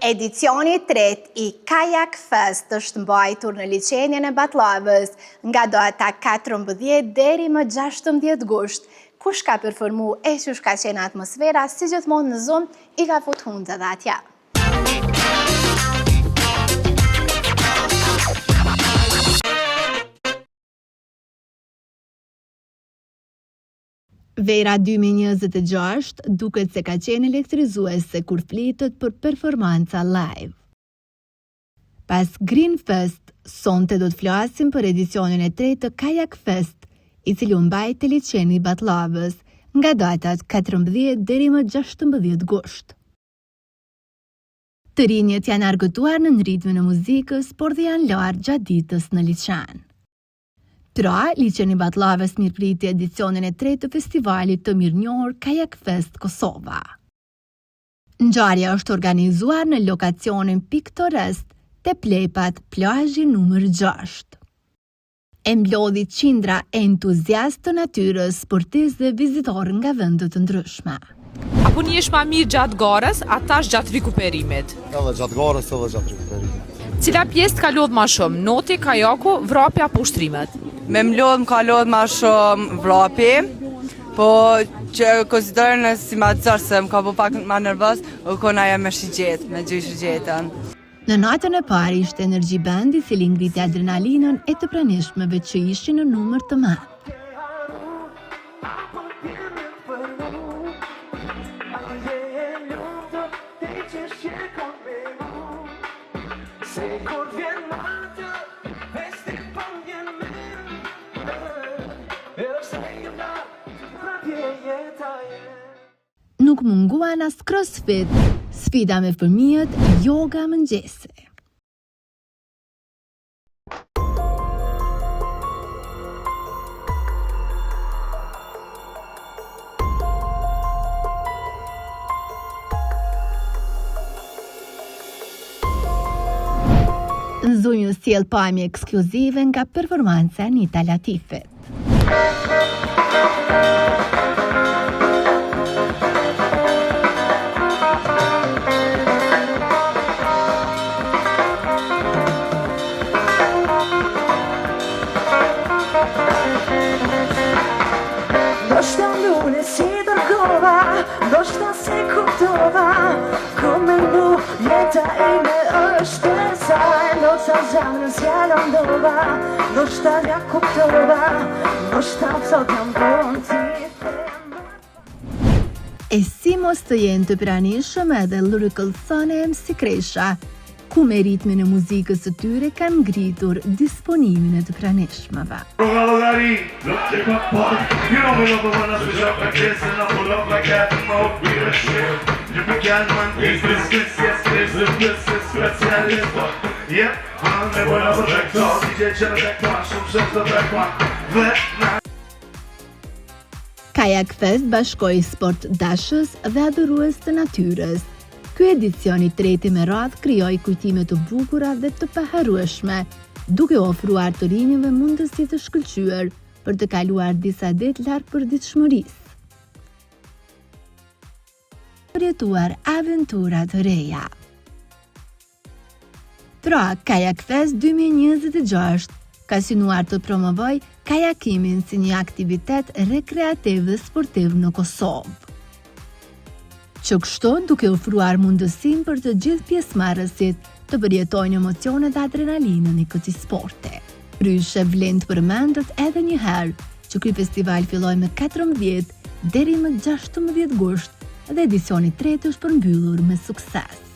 Edicioni 3 i Kajak Fest është mbajtur në liçenjen e Batllavës nga data 14 deri më 16 gusht. Kush ka performu e çush ka qenë atmosfera, si gjithmonë në Zoom i ka fut hundë dhe atja. Vera 2026 duket se ka qenë elektrizuese kur flitet për performanca live. Pas Green Fest, sonte do të flasim për edicionin e 3 të Kajak Fest, i cili u mbajt te liçeni i Batllavës nga datat 14 deri më 16 gusht. Të rinjët janë argëtuar në ritmin e muzikës, por dhe janë larë gjatë ditës në liçen. Pra, liçeni i Batllavës mirëpriti edicionin e 3 të festivalit të mirënjohur Kajak Fest Kosova. Ngjarja është organizuar në lokacionin piktoresc te Plepat, plazhi numër 6. E mblodhi qindra entuziastë të natyrës, sportistë dhe vizitorë nga vende të ndryshme. Apo njesh ma mirë gjatë garës, atash gjatë rikuperimit? Edhe gjatë garës, edhe gjatë rikuperimit. Cila pjesë të ka lodh ma shumë, noti, kajaku, vrapi apo ushtrimet? Me më ka lodh ma shumë vrapi, po që konsiderën si ma të zërë, se më ka po pak ma nervës, u kona jam me shigjet, me gjy shigjetën. Në natën e parë ishte Energy Band, i cili ngriti adrenalinën e të pranishmeve që ishin në numër të madh. Nuk munguan as crossfit, sfida me fëmijët, yoga mëngjese. Në Zunju sjell pamje ekskluzive nga performanca e Anita Latifit. Ndoshta ndune si dërgova, ndoshta se kuptova, come mu jeta ime është e saj, ndoshta zemrën s'ja ndova, ndoshta ja kuptova, ndoshta sot jam vonë ti. E si mos të jenë të pranishëm edhe Lyrical Sun e MC Kresha, ku me ritmin e muzikës së tyre kanë ngritur disponimin e të pranishmeve. Kajak Fest bashkoi sport dashës dhe adhurues të natyrës. Ky edicion i treti me radhë krijoi kujtime të bukura dhe të paharrueshme, duke ofruar të rinjve mundësi të shkëlqyer për të kaluar disa ditë larg përditshmërisë. Për jetuar aventura të reja. Pra, Kajak Fest 2026 ka synuar të promovoj kajakimin si një aktivitet rekreativ dhe sportiv në Kosovë. Që kështu duke ofruar mundësim për të gjithë pjesëmarrësit të përjetojnë emocionet dhe adrenalinën e këtij sporti. Pryshe vlen të përmendet edhe një herë që ky festival filloi me 14 deri më 16 gusht dhe edicioni 3 është përmbyllur me sukses.